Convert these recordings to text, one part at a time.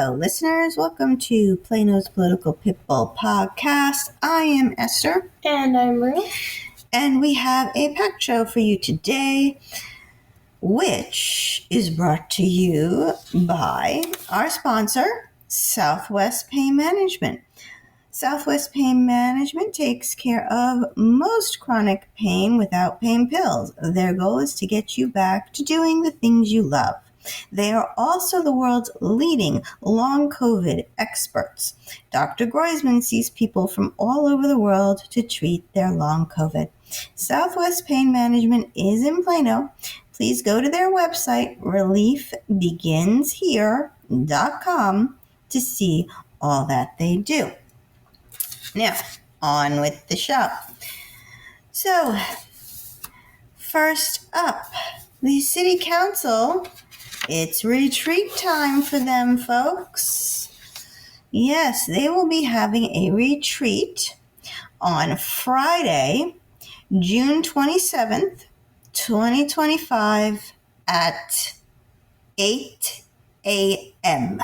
Hello, listeners. Welcome to Plano's Political Pitbull Podcast. I am Esther. And I'm Ruth. And we have a packed show for you today, which is brought to you by our sponsor, Southwest Pain Management. Southwest Pain Management takes care of most chronic pain without pain pills. Their goal is to get you back to doing the things you love. They are also the world's leading long COVID experts. Dr. Groisman sees people from all over the world to treat their long COVID. Southwest Pain Management is in Plano. Please go to their website, reliefbeginshere.com, to see all that they do. Now, on with the show. So, first up, the City Council. It's retreat time for them, folks. Yes, they will be having a retreat on Friday, June 27th, 2025 at 8 a.m.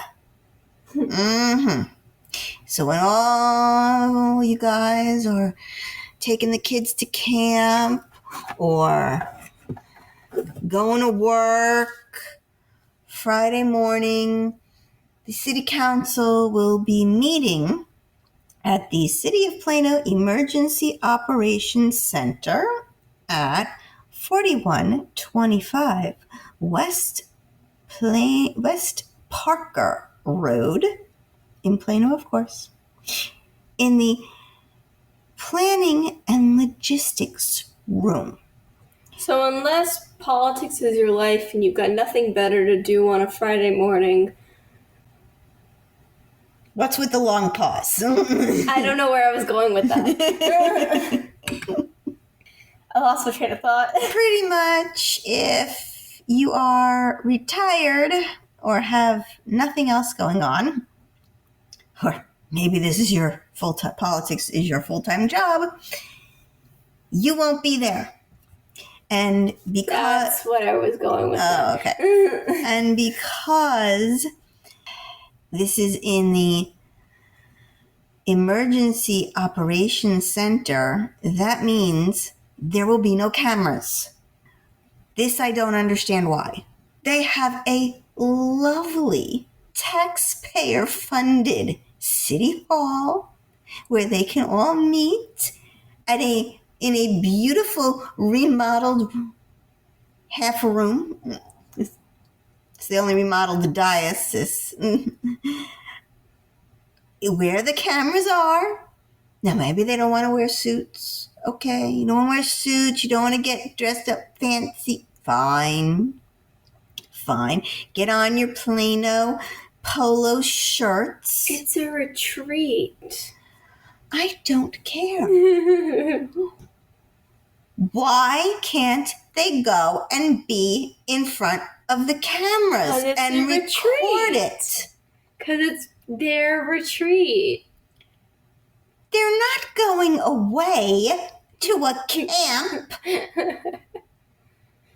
So when all you guys are taking the kids to camp or going to work Friday morning, the City Council will be meeting at the City of Plano Emergency Operations Center at 4125 West Parker Road, in Plano, of course, in the Planning and Logistics Room. So unless politics is your life and you've got nothing better to do on a Friday morning... What's with the long pause? I don't know where I was going with that. I lost my train of thought. Pretty much, if you are retired or have nothing else going on, or maybe this is your full-time, politics is your full-time job, you won't be there. And because... That's what I was going with. Oh, okay. And because this is in the Emergency Operations Center, that means there will be no cameras. This I don't understand why. They have a lovely taxpayer-funded city hall where they can all meet in a beautiful remodeled half a room. They only remodeled the dais. Where the cameras are. Now, maybe they don't want to wear suits. Okay, you don't want to wear suits. You don't want to get dressed up fancy. Fine. Get on your Plano polo shirts. It's a retreat. I don't care. Why can't they go and be in front of the cameras and record it? Because it's their retreat. They're not going away to a camp,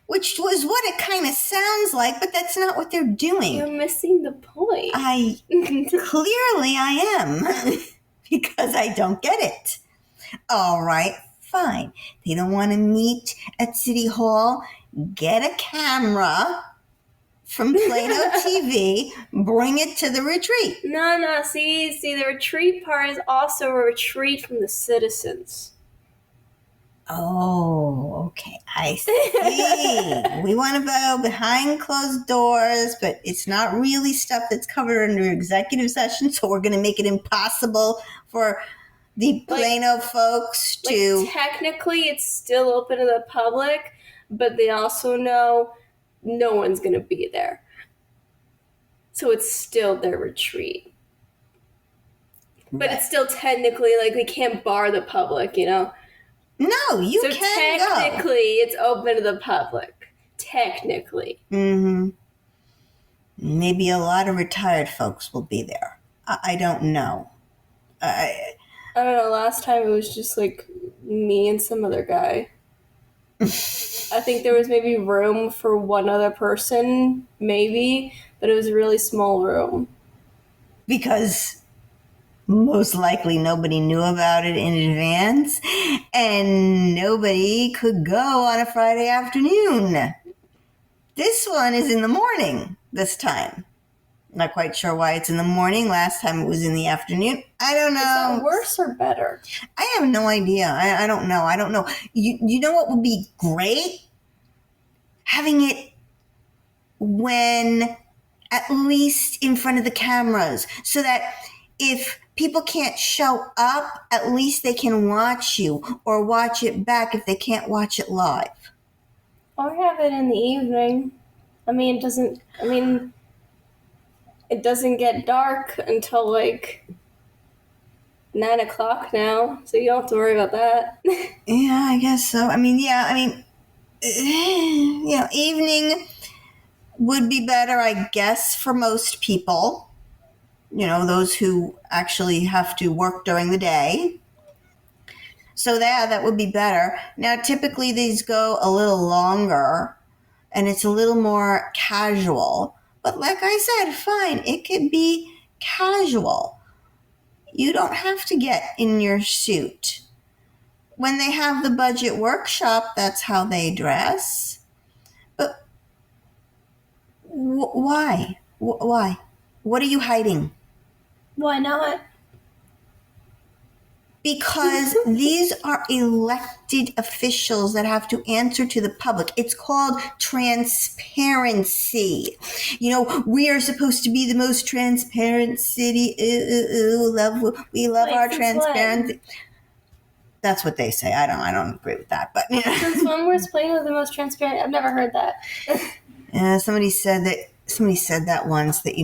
which was what it kind of sounds like, but that's not what they're doing. You're missing the point. Clearly I am, because I don't get it. All right, fine. They don't want to meet at City Hall. Get a camera from Plano TV, bring it to the retreat. No. See, the retreat part is also a retreat from the citizens. Oh, okay. I see. We want to go behind closed doors, but it's not really stuff that's covered under executive session, so we're going to make it impossible for the Plano folks to... Technically, it's still open to the public, but they also know no one's going to be there. So it's still their retreat. But it's still technically, we can't bar the public, you know? No, you so can go. So technically, it's open to the public. Technically. Mm-hmm. Maybe a lot of retired folks will be there. I don't know. I don't know. Last time it was just, me and some other guy. I think there was maybe room for one other person, maybe, but it was a really small room. because most likely nobody knew about it in advance, and nobody could go on a Friday afternoon. This one is in the morning this time. Not quite sure why it's in the morning. Last time it was in the afternoon. I don't know. Is that worse or better? I have no idea. I don't know. You know what would be great? Having it when at least in front of the cameras, so that if people can't show up, at least they can watch you or watch it back if they can't watch it live. Or have it in the evening. It doesn't get dark until like 9 o'clock now, so you don't have to worry about that. Yeah, I guess so. Evening would be better, I guess, for most people. Those who actually have to work during the day. So that would be better. Now, typically these go a little longer and it's a little more casual. But like I said, fine, it could be casual. You don't have to get in your suit. When they have the budget workshop, that's how they dress. But why? Why? What are you hiding? Why not? Because these are elected officials that have to answer to the public. It's called transparency. We are supposed to be the most transparent city. We love our transparency. That's what they say. I don't agree with that, but Since when we're playing with the most transparent? I've never heard that. Yeah, somebody said that once, that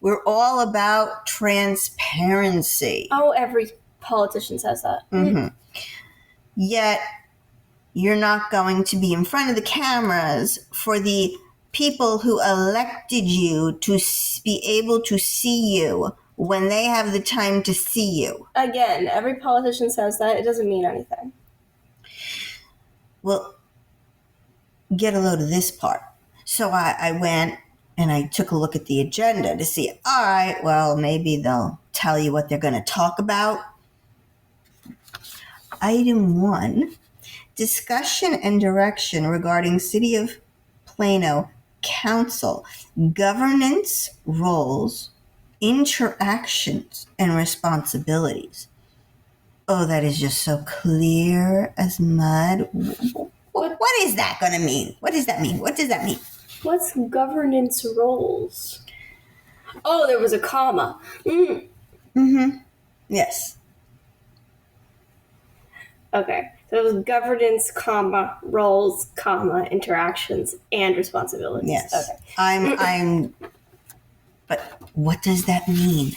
we're all about transparency. Oh, every politician says that. Mm-hmm. Yet you're not going to be in front of the cameras for the people who elected you to be able to see you when they have the time to see you. Again, every politician says that. It doesn't mean anything. Well, get a load of this part. So I went and I took a look at the agenda to see, all right, well, maybe they'll tell you what they're going to talk about. Item 1, discussion and direction regarding City of Plano Council governance roles, interactions, and responsibilities. Oh, that is just so clear as mud. What is that going to mean? What does that mean? What's governance roles? Oh, there was a comma. Mm-hmm. Yes. Okay. So it was governance, comma, roles, comma, interactions, and responsibilities. Yes. Okay. But what does that mean?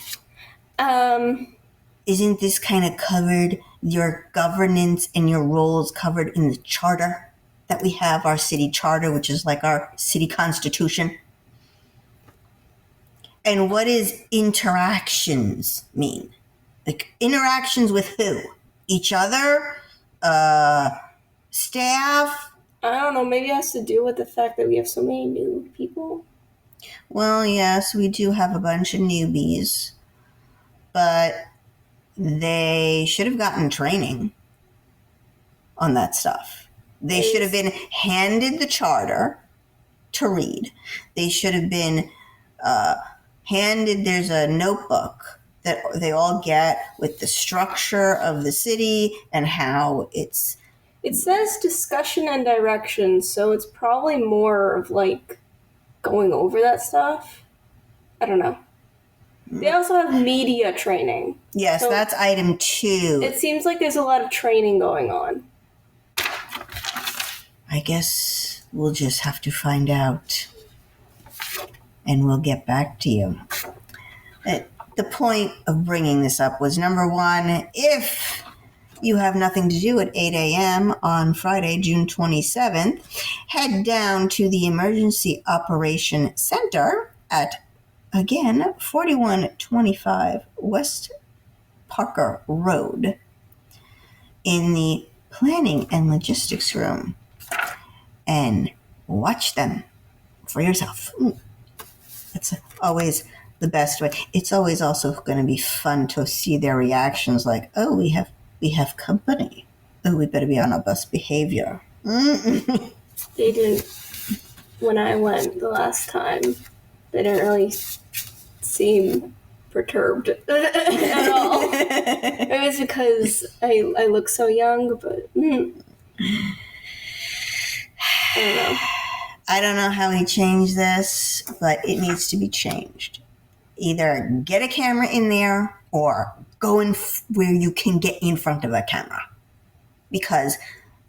Isn't this kind of covered, your governance and your roles covered in the charter that we have, our city charter, which is like our city constitution? And what does interactions mean? Like, interactions with who? Each other? Staff? I don't know. Maybe it has to do with the fact that we have so many new people. Well, yes, we do have a bunch of newbies, but they should have gotten training on that stuff. They should have been handed the charter to read. They should have been handed, there's a notebook that they all get with the structure of the city and how it's... It says discussion and direction, so it's probably more of like going over that stuff. I don't know. They also have media training. Yes, so that's item 2. It seems like there's a lot of training going on. I guess we'll just have to find out. And we'll get back to you. The point of bringing this up was, number 1, if you have nothing to do at 8 a.m. on Friday, June 27th, head down to the Emergency Operation Center at, again, 4125 West Parker Road in the Planning and Logistics Room, and watch them for yourself. It's always the best way. It's always also going to be fun to see their reactions like, oh, we have company. Oh, we better be on our best behavior. Mm-mm. They didn't, when I went the last time, they didn't really seem perturbed at all. It was because I look so young, but I don't know. I don't know how we change this, but it needs to be changed. Either get a camera in there or go in where you can get in front of a camera. Because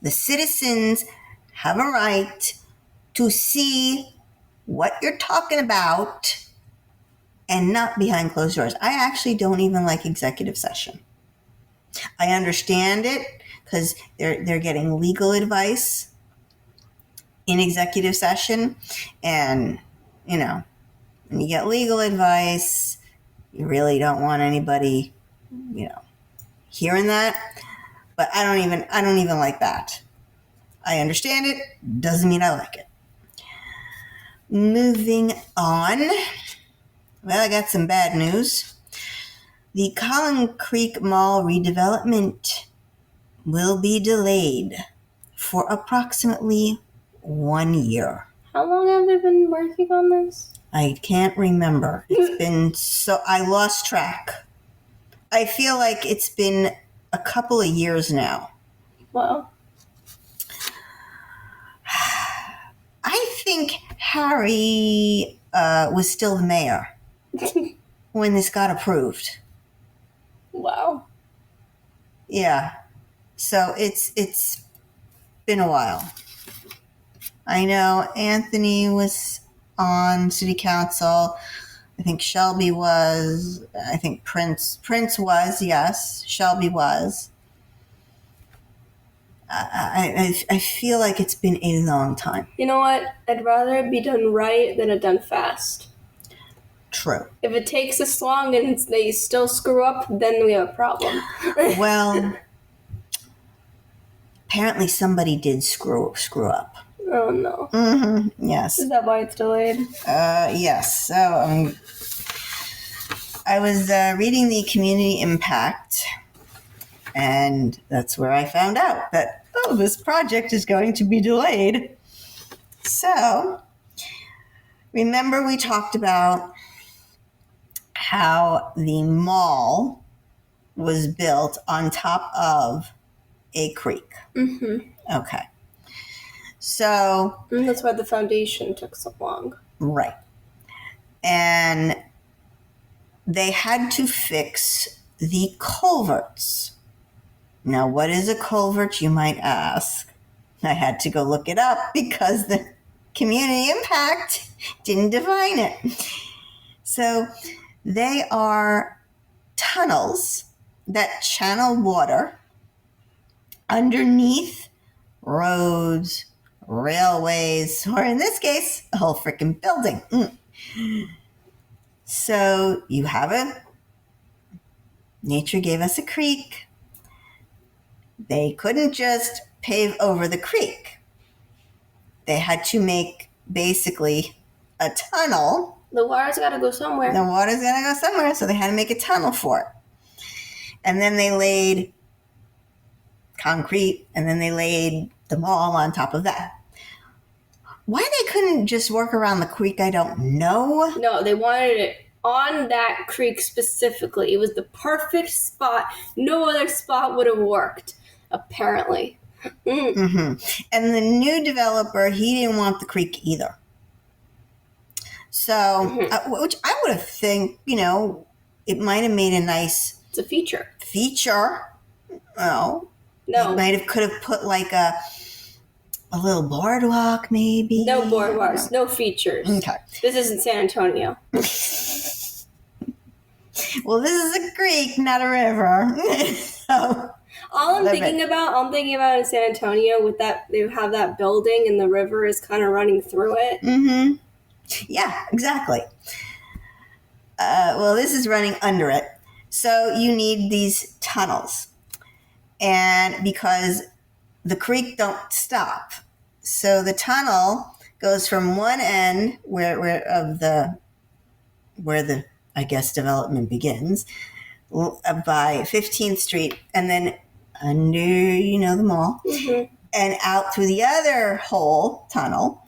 the citizens have a right to see what you're talking about and not behind closed doors. I actually don't even like executive session. I understand it because they're getting legal advice in executive session, and when you get legal advice, you really don't want anybody hearing that. But I don't even like that. I understand it, doesn't mean I like it. Moving on. Well, I got some bad news. The Collin Creek Mall redevelopment will be delayed for approximately 1 year. How long have they been working on this? I can't remember. It's been I lost track. I feel like it's been a couple of years now. Wow. I think Harry was still the mayor when this got approved. Wow. Yeah. So it's been a while. I know Anthony was on city council. I think Shelby was. I think Prince was. Yes, Shelby was. I feel like it's been a long time. You know what? I'd rather it be done right than it done fast. True. If it takes this long and they still screw up, then we have a problem. Well, apparently somebody did screw up. Oh no. Mm-hmm. Yes. Is that why it's delayed? Yes. So I was reading the community impact, and that's where I found out that this project is going to be delayed. So remember we talked about how the mall was built on top of a creek. Mm-hmm. Okay. So... And that's why the foundation took so long. Right. And they had to fix the culverts. Now, what is a culvert, you might ask? I had to go look it up because the community impact didn't define it. So they are tunnels that channel water underneath roads, railways, or in this case, a whole freaking building. So you have nature gave us a creek. They couldn't just pave over the creek. They had to make basically a tunnel. The water's got to go somewhere. The water's got to go somewhere, so they had to make a tunnel for it. And then they laid concrete, and then they laid the mall on top of that. Why they couldn't just work around the creek, I don't know. No, they wanted it on that creek specifically. It was the perfect spot. No other spot would have worked, apparently. Mm-hmm. And the new developer, he didn't want the creek either. So, which I would have think, it might have made a nice... It's a feature. Oh. No. Could have put like a little boardwalk, maybe. No boardwalks, no features. Okay. This isn't San Antonio. Well, this is a creek, not a river. So, all I'm thinking about in San Antonio with that, they have that building and the river is kind of running through it. Mm-hmm. Yeah, exactly. Well, this is running under it. So you need these tunnels. And because the creek don't stop. So the tunnel goes from one end where the I guess, development begins by 15th Street, and then under, the mall, and out through the other hole tunnel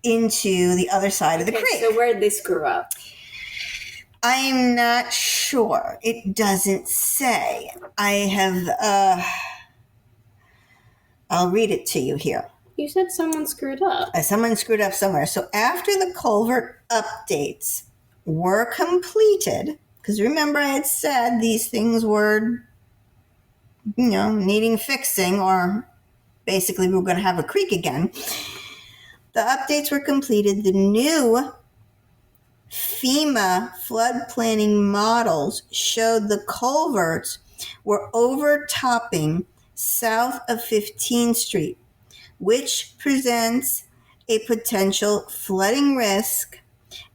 into the other side of the creek. So where did they screw up? I'm not sure. It doesn't say. I'll read it to you here. You said someone screwed up. Someone screwed up somewhere. So after the culvert updates were completed, because remember I had said these things were, needing fixing, or basically we were going to have a creek again. The updates were completed. The new FEMA flood planning models showed the culverts were overtopping south of 15th Street, which presents a potential flooding risk,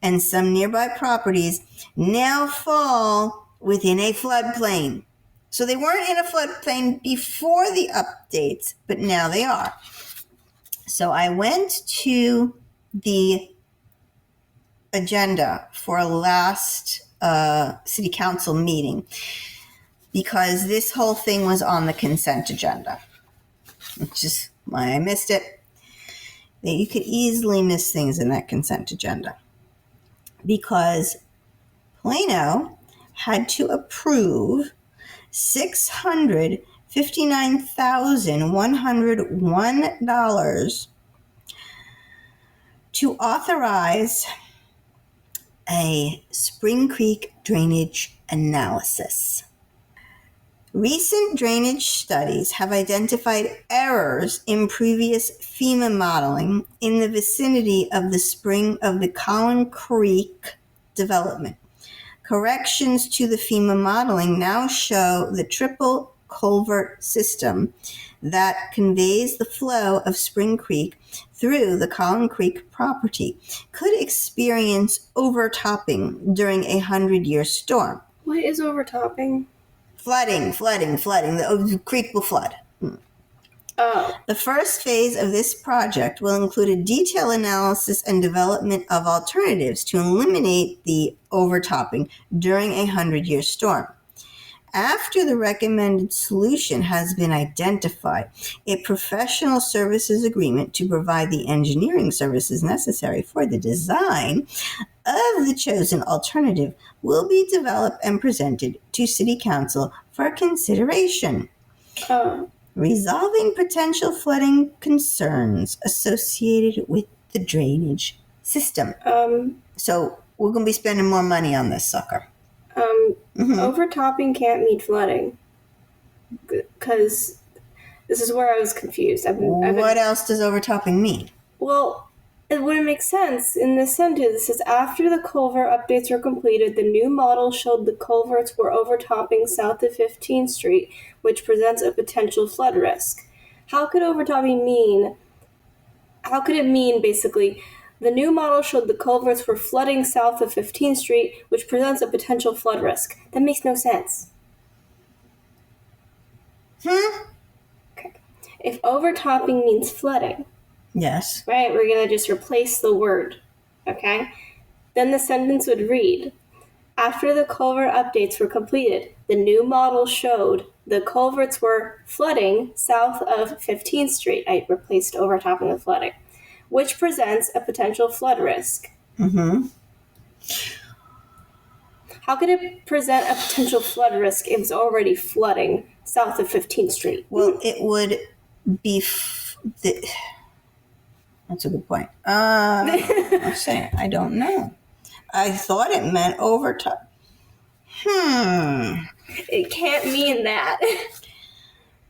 and some nearby properties now fall within a floodplain. So they weren't in a floodplain before the updates, but now they are. So I went to the agenda for last city council meeting because this whole thing was on the consent agenda, which is why I missed it. You could easily miss things in that consent agenda because Plano had to approve $659,101 to authorize a Spring Creek drainage analysis. Recent drainage studies have identified errors in previous FEMA modeling in the vicinity of the Collin Creek development. Corrections to the FEMA modeling now show the triple culvert system that conveys the flow of Spring Creek through the Collin Creek property could experience overtopping during a 100-year storm. What is overtopping? Flooding. The creek will flood. Oh. The first phase of this project will include a detailed analysis and development of alternatives to eliminate the overtopping during a 100-year storm. After the recommended solution has been identified, a professional services agreement to provide the engineering services necessary for the design of the chosen alternative will be developed and presented to City Council for consideration. Resolving potential flooding concerns associated with the drainage system. So we're going to be spending more money on this sucker. Overtopping can't mean flooding. Because this is where I was confused. What else does overtopping mean? Well, it wouldn't make sense. In this sentence, it says, after the culvert updates were completed, the new model showed the culverts were overtopping south of 15th Street, which presents a potential flood risk. How could it mean, basically, the new model showed the culverts were flooding south of 15th Street, which presents a potential flood risk? That makes no sense. Okay. If overtopping means flooding, yes, right, we're going to just replace the word, okay? Then the sentence would read, after the culvert updates were completed, the new model showed the culverts were flooding south of 15th Street. I replaced overtopping with flooding, which presents a potential flood risk. How could it present a potential flood risk if it's already flooding south of 15th Street? Well, it would be... That's a good point. I'm saying, I don't know. I thought it meant overtop. It can't mean that.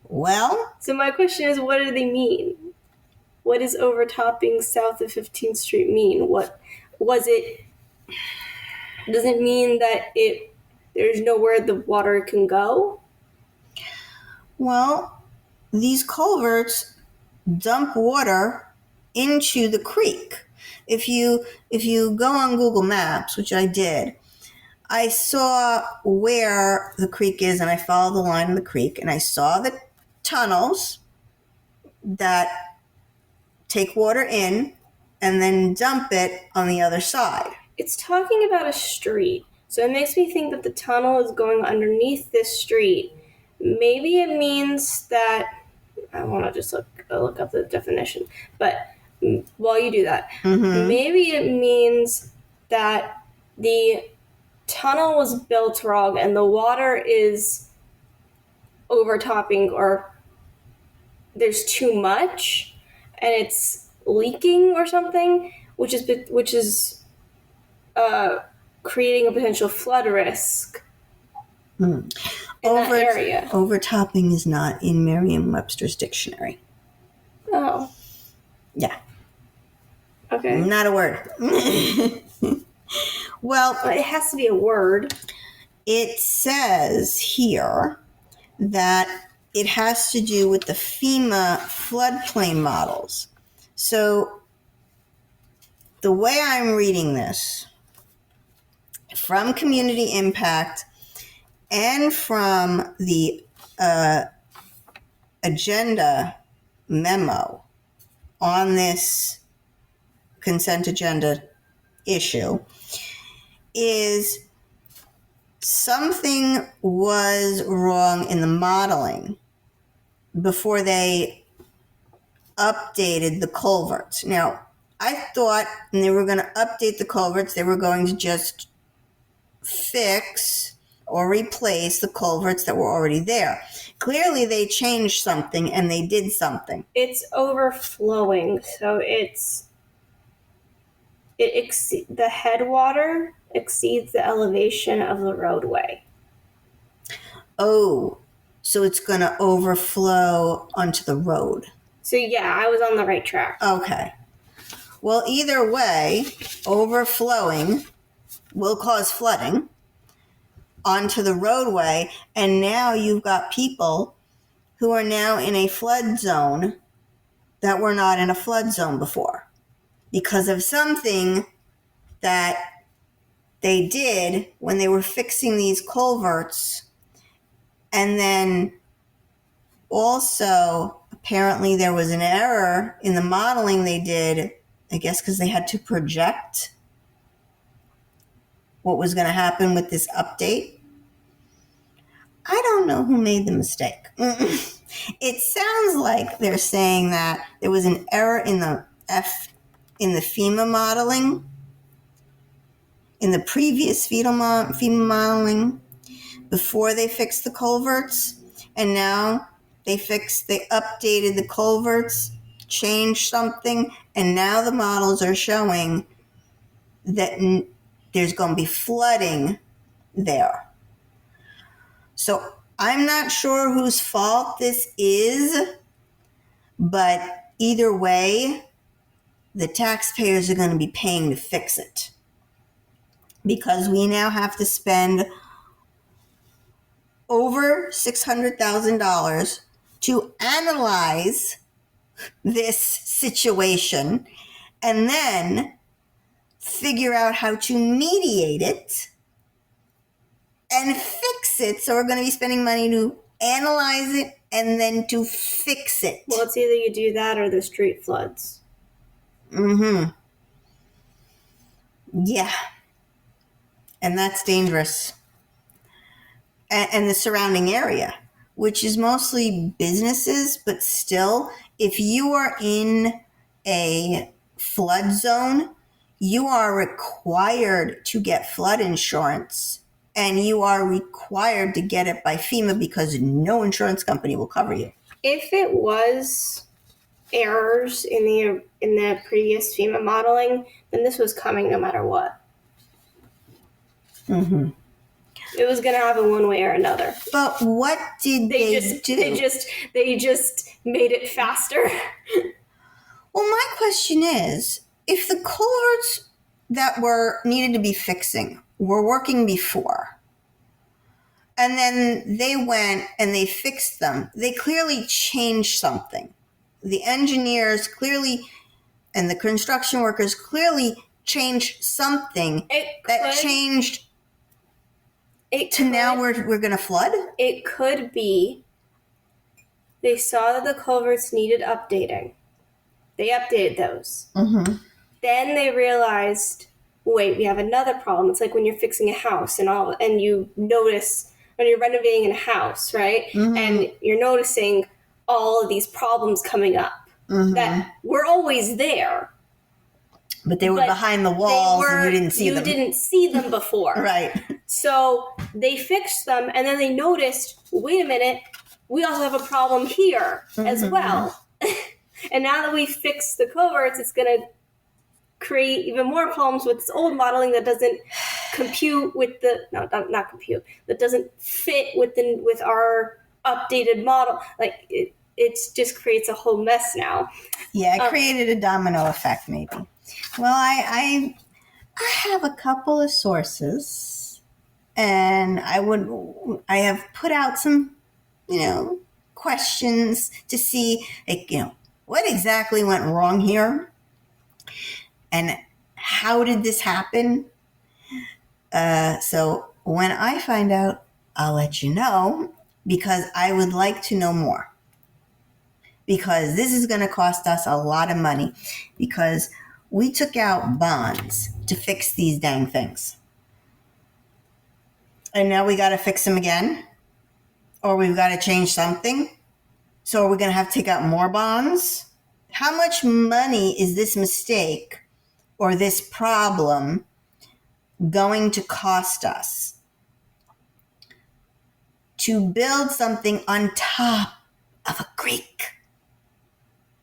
Well... So my question is, what do they mean? What does overtopping south of 15th Street mean? What was it? Does it mean that there's nowhere the water can go? Well, these culverts dump water into the creek. If you go on Google Maps, which I did, I saw where the creek is, and I followed the line of the creek, and I saw the tunnels that take water in and then dump it on the other side. It's talking about a street. So it makes me think that the tunnel is going underneath this street. Maybe it means that, I want to just look up the definition, but while you do that, maybe it means that the tunnel was built wrong and the water is overtopping, or there's too much and it's leaking or something, which is creating a potential flood risk in that area. Overtopping is not in Merriam-Webster's dictionary. Oh. Yeah. Okay. Not a word. Well, it has to be a word. It says here that it has to do with the FEMA floodplain models. So the way I'm reading this, from community impact and from the agenda memo on this consent agenda issue, is something was wrong in the modeling before they updated the culverts. Now, I thought when they were going to update the culverts, they were going to just fix or replace the culverts that were already there. Clearly, they changed something and they did something. It's overflowing, so the headwater exceeds the elevation of the roadway. Oh, so it's going to overflow onto the road. So yeah, I was on the right track. Okay. Well, either way, overflowing will cause flooding onto the roadway, and now you've got people who are now in a flood zone that were not in a flood zone before because of something that they did when they were fixing these culverts. And then also, apparently there was an error in the modeling they did, I guess because they had to project what was going to happen with this update. I don't know who made the mistake. It sounds like they're saying that there was an error in the FEMA modeling, in the previous FEMA modeling, before they fixed the culverts, and now they updated the culverts, changed something, and now the models are showing that there's going to be flooding there. So I'm not sure whose fault this is, but either way, the taxpayers are going to be paying to fix it. Because we now have to spend over $600,000 to analyze this situation and then figure out how to mediate it and fix it. So we're going to be spending money to analyze it and then to fix it. Well, it's either you do that or the street floods. Yeah. And that's dangerous. And the surrounding area, which is mostly businesses, but still, if you are in a flood zone, you are required to get flood insurance, and you are required to get it by FEMA because no insurance company will cover you. If it was errors in the previous FEMA modeling, then this was coming no matter what. It was going to happen one way or another. But what did they do? They just made it faster. Well, my question is, if the culverts that were needed to be fixing were working before, and then they went and they fixed them, they clearly changed something. The engineers clearly, and the construction workers clearly changed something changed now we're going to flood? It could be they saw that the culverts needed updating. They updated those. Then they realized wait, we have another problem. It's like when you're fixing a house and you notice when you're renovating a house, right? Mm-hmm. And you're noticing all of these problems coming up that were always there. But they were behind the walls and you didn't see them. You didn't see them before. Right. So they fixed them and then they noticed, wait a minute, we also have a problem here as well. And now that we've fixed the culverts, it's going to create even more problems with this old modeling that doesn't compute with that doesn't fit with our updated model. Like it just creates a whole mess now. Yeah, it created a domino effect maybe. Well, I have a couple of sources, and I have put out some, questions to see, what exactly went wrong here, and how did this happen? So when I find out, I'll let you know, because I would like to know more. Because this is going to cost us a lot of money, because we took out bonds to fix these dang things. And now we got to fix them again, or we've got to change something. So are we going to have to take out more bonds? How much money is this mistake or this problem going to cost us to build something on top of a creek?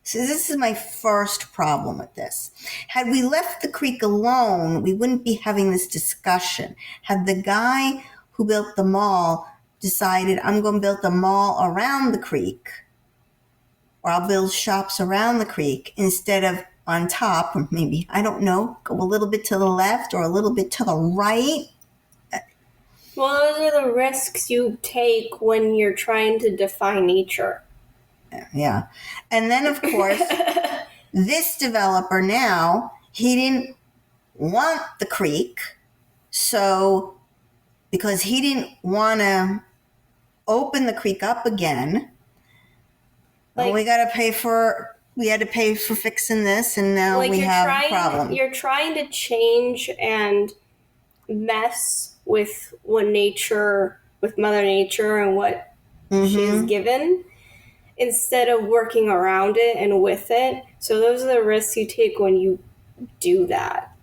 So this is my first problem with this. Had we left the creek alone, we wouldn't be having this discussion. Had the guy who built the mall decided, I'm going to build the mall around the creek, or I'll build shops around the creek instead of on top, or maybe, I don't know, go a little bit to the left or a little bit to the right. Well, those are the risks you take when you're trying to defy nature. Yeah. And then, of course, this developer now, he didn't want the creek. So, because he didn't want to open the creek up again, we had to pay for fixing this, and now we have a problem. You're trying to change and mess with Mother Nature and what she's given, instead of working around it and with it. So those are the risks you take when you do that.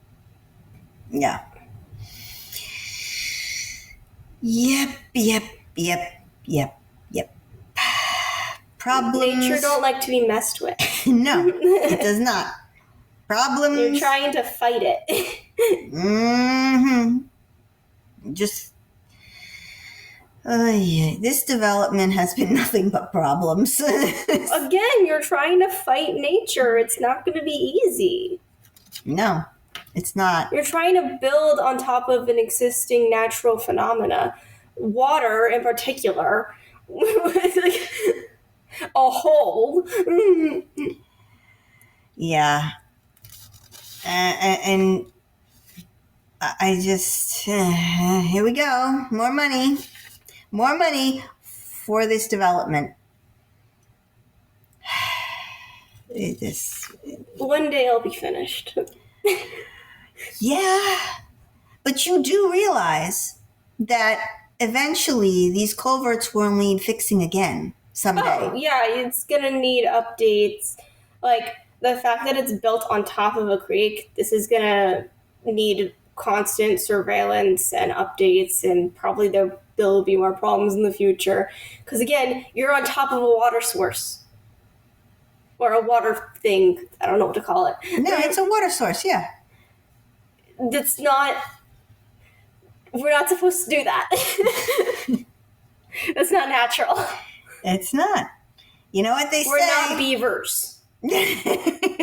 Yeah. Yep. Problems. Nature don't like to be messed with. No, it does not. Problems. You're trying to fight it. Just, this development has been nothing but problems. Again, you're trying to fight nature. It's not going to be easy. No, it's not. You're trying to build on top of an existing natural phenomena. Water, in particular, like a hole. Yeah. And I just, here we go. More money for this development. One day it'll be finished. Yeah. But you do realize that eventually these culverts will need fixing again someday. Oh, yeah, it's going to need updates. Like, the fact that it's built on top of a creek, this is going to need constant surveillance and updates, and probably there will be more problems in the future. Because, again, you're on top of a water source. Or a water thing. I don't know what to call it. No, it's a water source, yeah. That's not... We're not supposed to do that. That's not natural. It's not. You know what they say? We're not beavers. The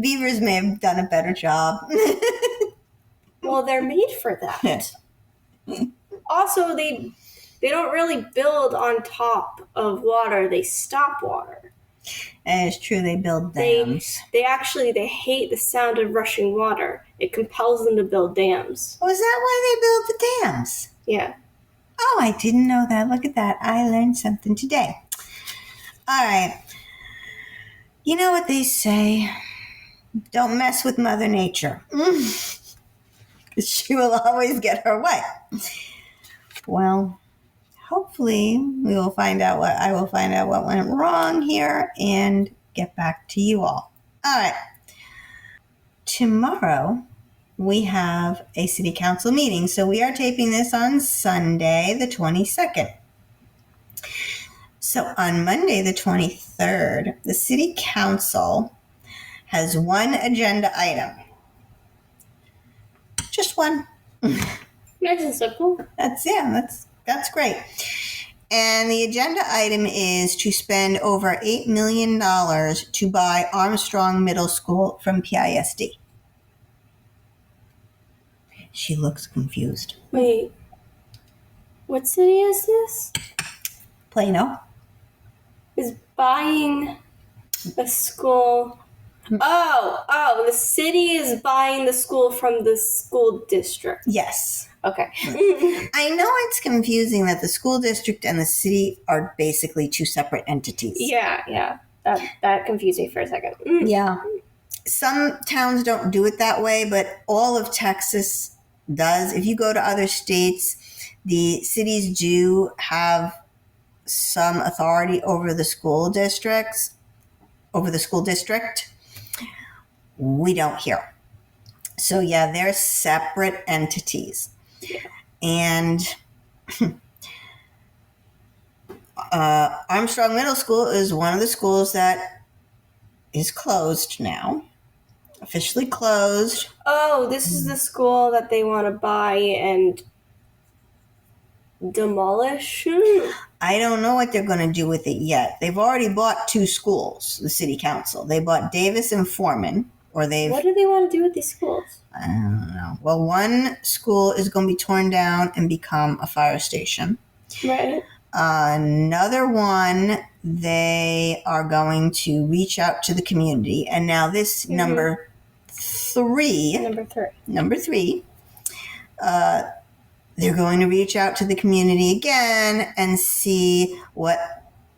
beavers may have done a better job. Well, they're made for that. Also, they don't really build on top of water. They stop water. And it's true, they build dams. They hate the sound of rushing water. It compels them to build dams. Oh, is that why they build the dams? Yeah. Oh, I didn't know that. Look at that. I learned something today. All right. You know what they say? Don't mess with Mother Nature. She will always get her way. Well, hopefully I will find out what went wrong here and get back to you all. All right. Tomorrow we have a city council meeting. So we are taping this on Sunday, the 22nd. So on Monday, the 23rd, the city council has one agenda item. Just one. Nice and simple. That's great. And the agenda item is to spend over $8 million to buy Armstrong Middle School from PISD. She looks confused. Wait, what city is this? Plano. Is buying a school. Oh, the city is buying the school from the school district. Yes. Okay. I know it's confusing that the school district and the city are basically two separate entities. Yeah. That confused me for a second. Yeah. Some towns don't do it that way, but all of Texas does. If you go to other states, the cities do have some authority over the school district. We don't here. So yeah, they're separate entities. Yeah. And Armstrong Middle School is one of the schools that is closed now. Officially closed. Oh, this is the school that they want to buy and demolish? I don't know what they're going to do with it yet. They've already bought two schools, the city council. They bought Davis and Foreman. What do they want to do with these schools? I don't know. Well, one school is going to be torn down and become a fire station. Right. Another one, they are going to reach out to the community. And now this number three, they're going to reach out to the community again and see what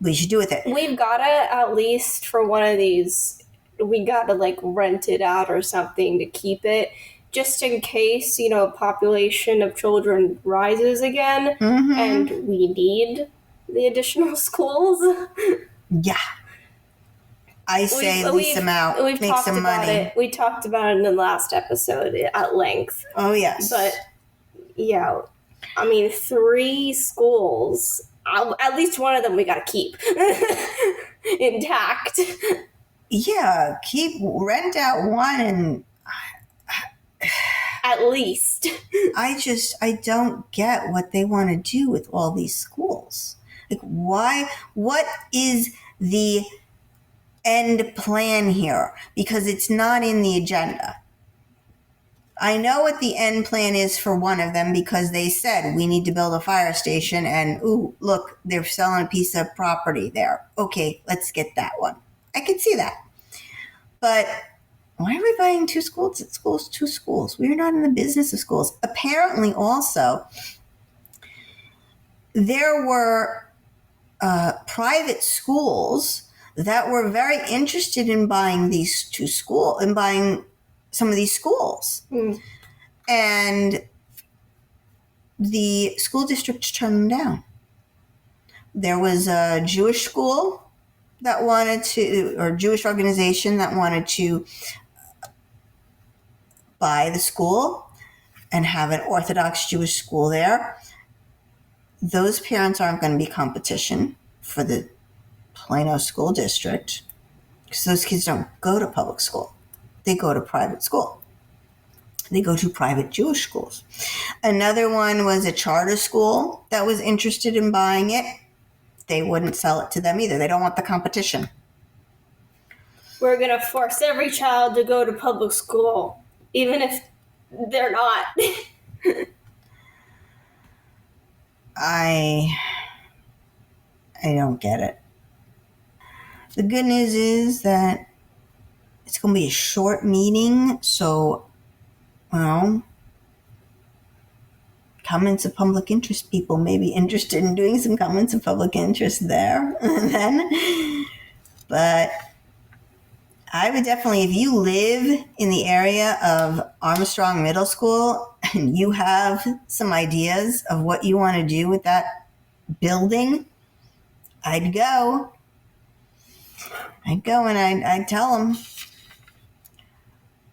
we should do with it. We've got to, at least for one of these, we got to like rent it out or something to keep it, just in case, a population of children rises again and we need the additional schools. Yeah. I say lease them out, make some money. We talked about it in the last episode at length. Oh, yes. But, yeah, 3 schools, at least one of them we got to keep intact. Yeah, rent out one and... At least. I don't get what they want to do with all these schools. Like, why? What is the end plan here? Because it's not in the agenda. I know what the end plan is for one of them because they said we need to build a fire station and, ooh, look, they're selling a piece of property there. Okay, let's get that one. I can see that. But why are we buying two schools? Two schools. We're not in the business of schools. Apparently also, there were private schools that were very interested in buying some of these schools. And the school district turned them down. There was a Jewish school that Jewish organization that wanted to buy the school and have an Orthodox Jewish school there. Those parents aren't going to be competition for the Plano School District because those kids don't go to public school. They go to private school. They go to private Jewish schools. Another one was a charter school that was interested in buying it. They wouldn't sell it to them either. They don't want the competition. We're going to force every child to go to public school, even if they're not. I don't get it. The good news is that it's going to be a short meeting, so, comments of public interest people may be interested in doing some comments of public interest there. But I would definitely, if you live in the area of Armstrong Middle School and you have some ideas of what you want to do with that building, I'd go. And I'd tell them,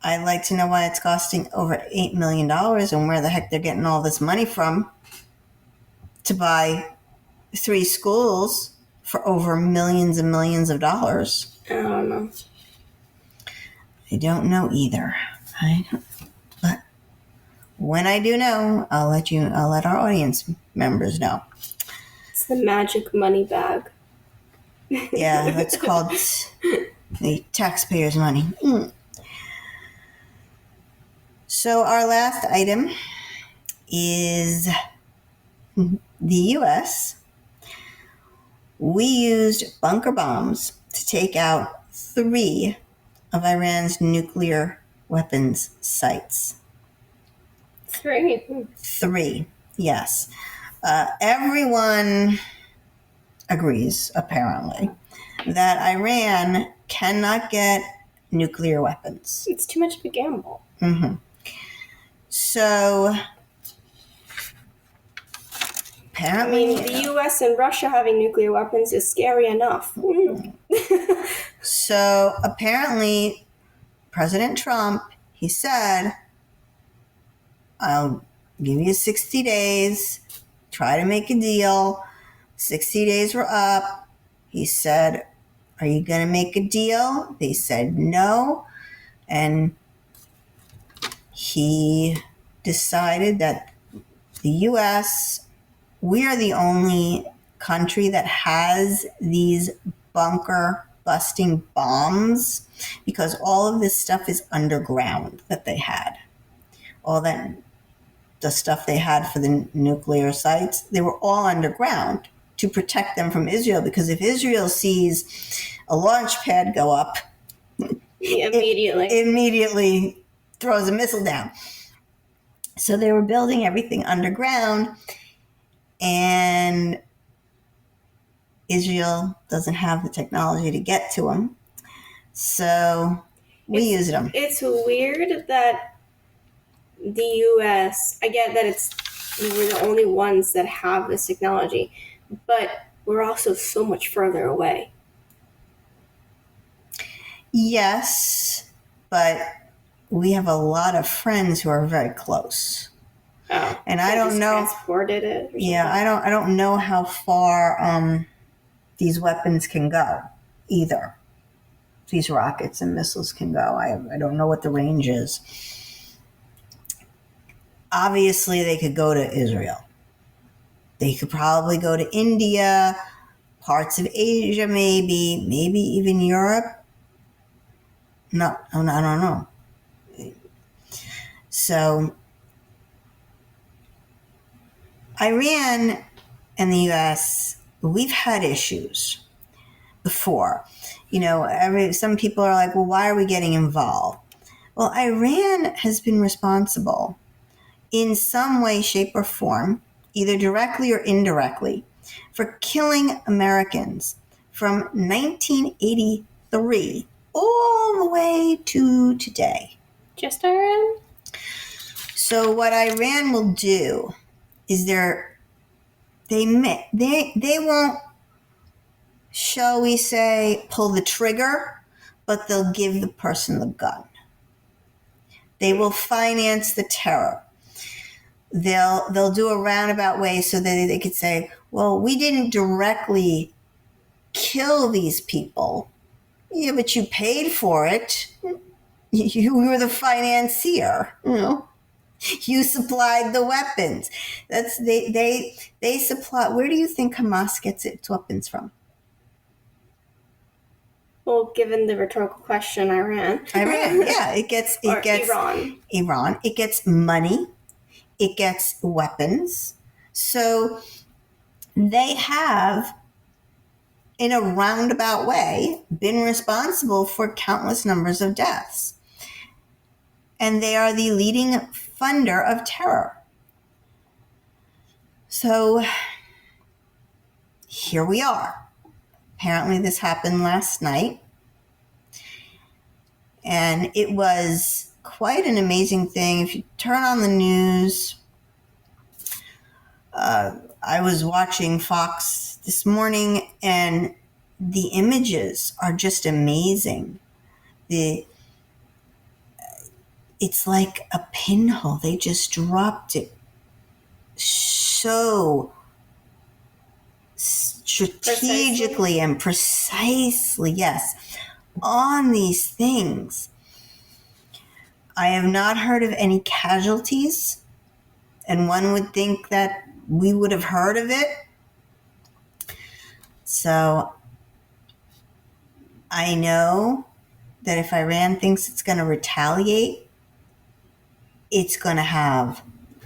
I'd like to know why it's costing over $8 million and where the heck they're getting all this money from to buy 3 schools for over millions and millions of dollars. I don't know. I don't know either. But when I do know, I'll let our audience members know. It's the magic money bag. Yeah, that's called the taxpayers' money. So our last item is the U.S. We used bunker bombs to take out 3 of Iran's nuclear weapons sites. 3, yes. Everyone agrees, apparently, that Iran cannot get nuclear weapons. It's too much of a gamble. Mm-hmm. So, apparently... the U.S. and Russia having nuclear weapons is scary enough. So, apparently, President Trump, he said, I'll give you 60 days, try to make a deal. 60 days were up. He said, are you going to make a deal? They said no. And he decided that the U.S., we are the only country that has these bunker busting bombs because all of this stuff is underground that they had. All that, the stuff they had for the nuclear sites, they were all underground to protect them from Israel, because if Israel sees a launch pad go up, it immediately throws a missile down. So they were building everything underground, and Israel doesn't have the technology to get to them. So we used them. It's weird that the U.S., I get that we're the only ones that have this technology, but we're also so much further away. Yes, but we have a lot of friends who are very close. Oh, and I don't know. Transported it. Yeah, I don't know how far these weapons can go either. These rockets and missiles can go. I don't know what the range is. Obviously, they could go to Israel. They could probably go to India, parts of Asia, maybe even Europe. No, I don't know. So, Iran and the U.S., we've had issues before. Some people are like, well, why are we getting involved? Well, Iran has been responsible in some way, shape, or form, either directly or indirectly, for killing Americans from 1983 all the way to today. Just Iran? So what Iran will do is they won't, shall we say, pull the trigger, but they'll give the person the gun. They will finance the terror. They'll do a roundabout way so that they could say, well, we didn't directly kill these people. Yeah, but you paid for it. You were the financier. You supplied the weapons. They supply. Where do you think Hamas gets its weapons from? Well, given the rhetorical question, Iran. Yeah, it gets Iran. It gets money. It gets weapons. So they have, in a roundabout way, been responsible for countless numbers of deaths. And they are the leading funder of terror. So here we are. Apparently this happened last night. And it was quite an amazing thing. If you turn on the news, I was watching Fox this morning, and the images are just amazing. It's like a pinhole. They just dropped it so strategically and precisely, yes, on these things. I have not heard of any casualties, and one would think that we would have heard of it. So I know that if Iran thinks it's going to retaliate, it's going to have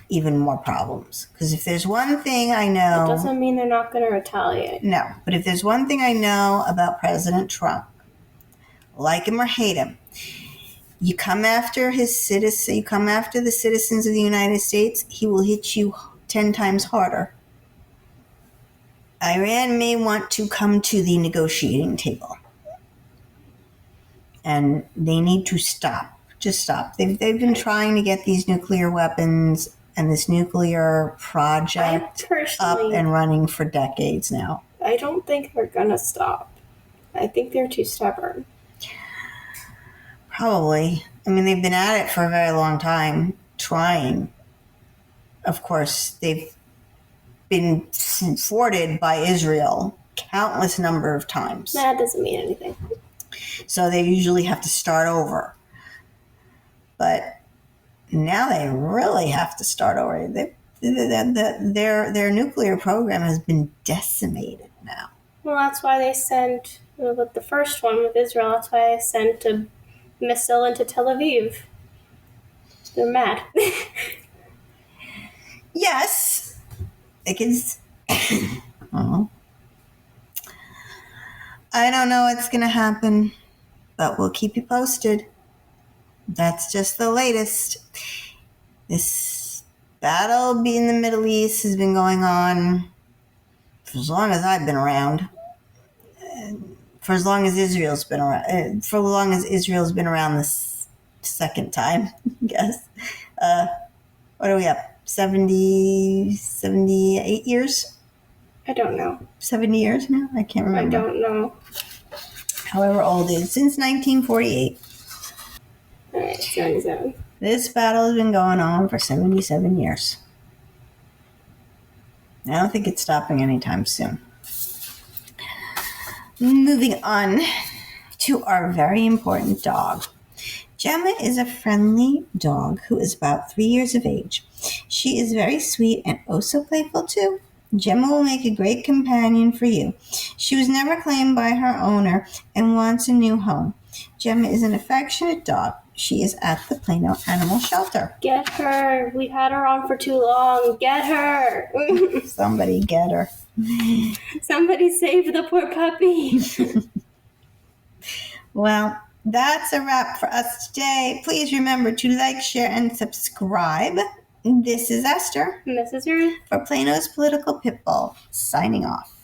even more problems. Because if there's one thing I know... It doesn't mean they're not going to retaliate. No, but if there's one thing I know about President Trump, like him or hate him, you come after the citizens of the United States, he will hit you 10 times harder. Iran may want to come to the negotiating table. And they need to stop. Just stop. They've been trying to get these nuclear weapons and this nuclear project up and running for decades now. I don't think they're going to stop. I think they're too stubborn. Probably. I mean, they've been at it for a very long time, trying. Of course, they've been thwarted by Israel countless number of times. That doesn't mean anything. So they usually have to start over. But now they really have to start over. Their nuclear program has been decimated now. Well, that's why they sent, with the first one with Israel, that's why they sent a missile into Tel Aviv. They're mad. Yes. Because I don't know what's going to happen, but we'll keep you posted. That's just the latest. This battle in the Middle East has been going on for as long as I've been around. For as long as Israel's been around. For as long as Israel's been around this second time, I guess. What are we up? 78 years? I don't know. 70 years now? I can't remember. I don't know. However old it is. Since 1948. All right, 77. This battle has been going on for 77 years. I don't think it's stopping anytime soon. Moving on to our very important dog. Gemma is a friendly dog who is about 3 years of age. She is very sweet and oh so playful too. Gemma will make a great companion for you. She was never claimed by her owner and wants a new home. Gemma is an affectionate dog. She is at the Plano Animal Shelter. Get her. We've had her on for too long. Get her. Somebody get her. Somebody save the poor puppy. Well, that's a wrap for us today. Please remember to like, share, and subscribe. This is Esther. And this is Ruth. For Plano's Political Pitbull, signing off.